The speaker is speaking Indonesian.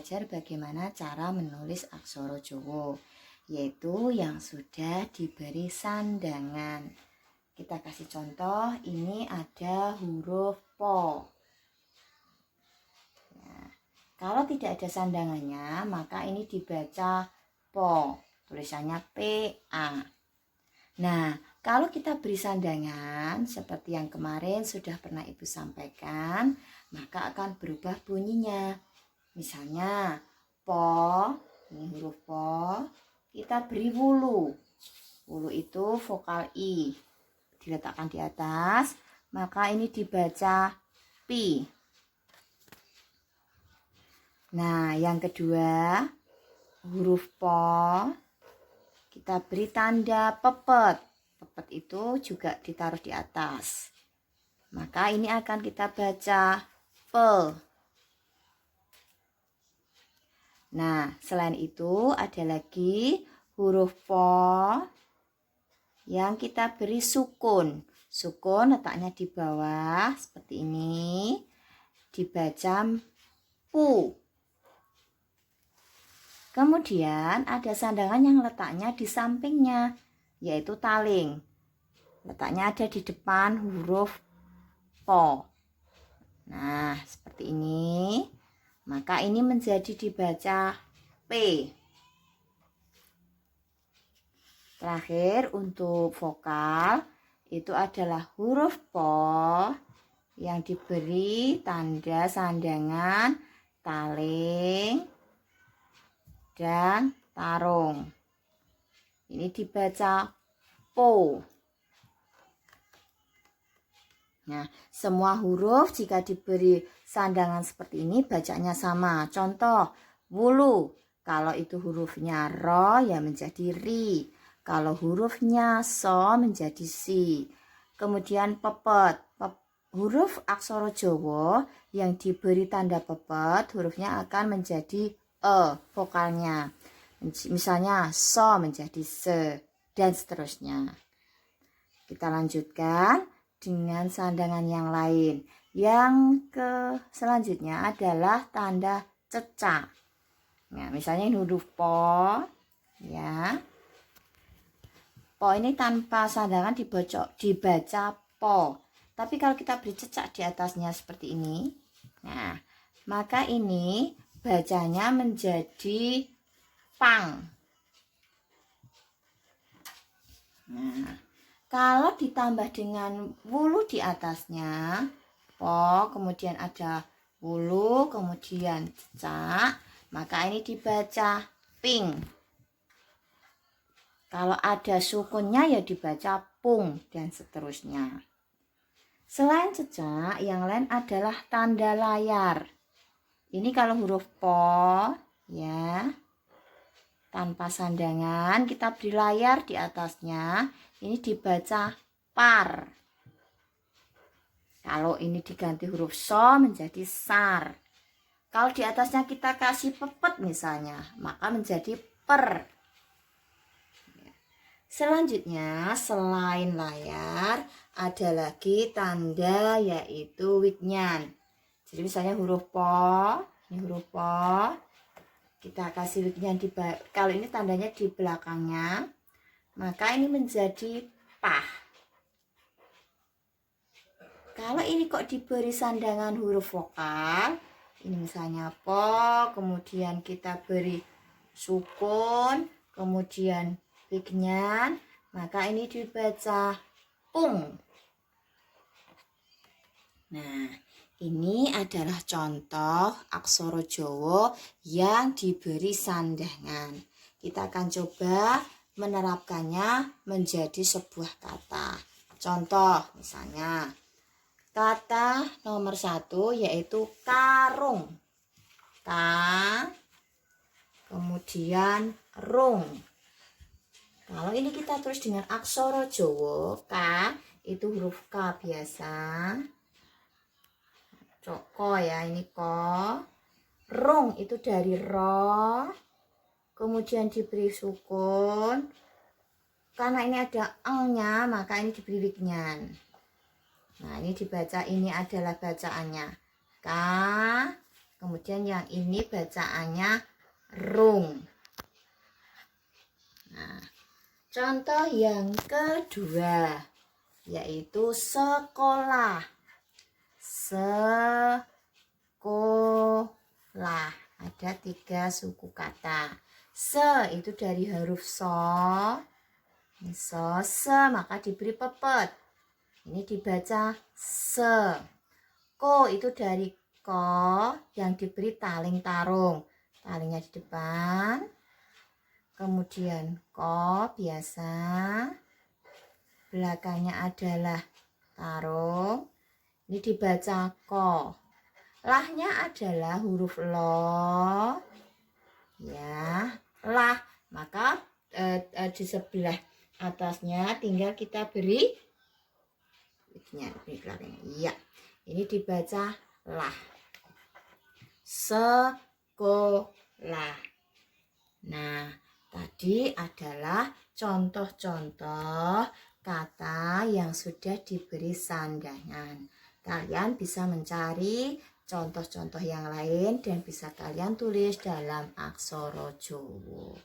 belajar bagaimana cara menulis aksara Jawa, yaitu yang sudah diberi sandangan. Kita kasih contoh, ini ada huruf Po. Nah, kalau tidak ada sandangannya, maka ini dibaca Po, tulisannya PA. Nah, kalau kita beri sandangan, seperti yang kemarin sudah pernah Ibu sampaikan, maka akan berubah bunyinya. Misalnya, Po, ini huruf Po, kita beri wulu. Wulu itu vokal I, diletakkan di atas, maka ini dibaca Pi. Nah, yang kedua, huruf Po, kita beri tanda pepet. Pepet itu juga ditaruh di atas. Maka ini akan kita baca Pe. Nah, selain itu ada lagi huruf Po yang kita beri sukun. Sukun letaknya di bawah seperti ini. Dibaca Pu. Kemudian ada sandangan yang letaknya di sampingnya, yaitu taling. Letaknya ada di depan huruf Po. Nah, seperti ini. Maka ini menjadi dibaca P. Terakhir untuk vokal, itu adalah huruf Po yang diberi tanda sandangan taling dan tarung. Ini dibaca Po. Nah, semua huruf jika diberi sandangan seperti ini bacanya sama. Contoh, wulu. Kalau itu hurufnya ro ya menjadi ri. Kalau hurufnya so menjadi si. Kemudian pepet. Huruf aksara Jawa yang diberi tanda pepet, hurufnya akan menjadi vokalnya. Misalnya so menjadi se dan seterusnya. Kita lanjutkan dengan sandangan yang lain. Yang selanjutnya adalah tanda cecak. Nah, misalnya ini huruf Po, ya. Po ini tanpa sandangan dibaca Po. Tapi kalau kita beri cecak di atasnya seperti ini, nah, maka ini bacanya menjadi pang. Nah, kalau ditambah dengan wulu di atasnya, Po, kemudian ada wulu, kemudian cecak, maka ini dibaca ping. Kalau ada sukunnya ya dibaca pung dan seterusnya. Selain cecak, yang lain adalah tanda layar. Ini kalau huruf Po, ya, tanpa sandangan, kita beri layar di atasnya, ini dibaca par. Kalau ini diganti huruf so menjadi sar. Kalau di atasnya kita kasih pepet misalnya, maka menjadi per. Selanjutnya, selain layar, ada lagi tanda yaitu wignyan. Jadi misalnya huruf Po, ini huruf Po, kita kasih wignyan kalau ini tandanya di belakangnya, maka ini menjadi pah. Kalau ini kok diberi sandangan huruf vokal, ini misalnya Po, kemudian kita beri sukun, kemudian wignyan, maka ini dibaca pung. Nah, ini adalah contoh aksara Jawa yang diberi sandangan. Kita akan coba menerapkannya menjadi sebuah kata. Contoh misalnya, kata nomor 1 yaitu karung. Ka, kemudian rung. Kalau ini kita tulis dengan aksara Jawa, K itu huruf K biasa. Ko ya, ini ko. Rung itu dari ro, kemudian diberi sukun. Karena ini ada eng-nya, maka ini diberi wignyan. Nah, ini dibaca, ini adalah bacaannya. K, Kemudian yang ini bacaannya rung. Nah, contoh yang kedua yaitu sekolah. Sekolah. Ada 3 suku kata. Se itu dari huruf so. So, se maka diberi pepet. Ini dibaca se. Ko itu dari ko yang diberi taling tarung. Talingnya di depan. Kemudian ko biasa. Belakangnya adalah tarung. Ini dibaca ko. Lahnya adalah huruf lo. Ya, lah. Maka di sebelah atasnya tinggal kita beri iya. Ini dibaca lah. Sekolah. Nah, tadi adalah contoh-contoh kata yang sudah diberi sandangan. Kalian bisa mencari contoh-contoh yang lain dan bisa kalian tulis dalam aksara Jawa.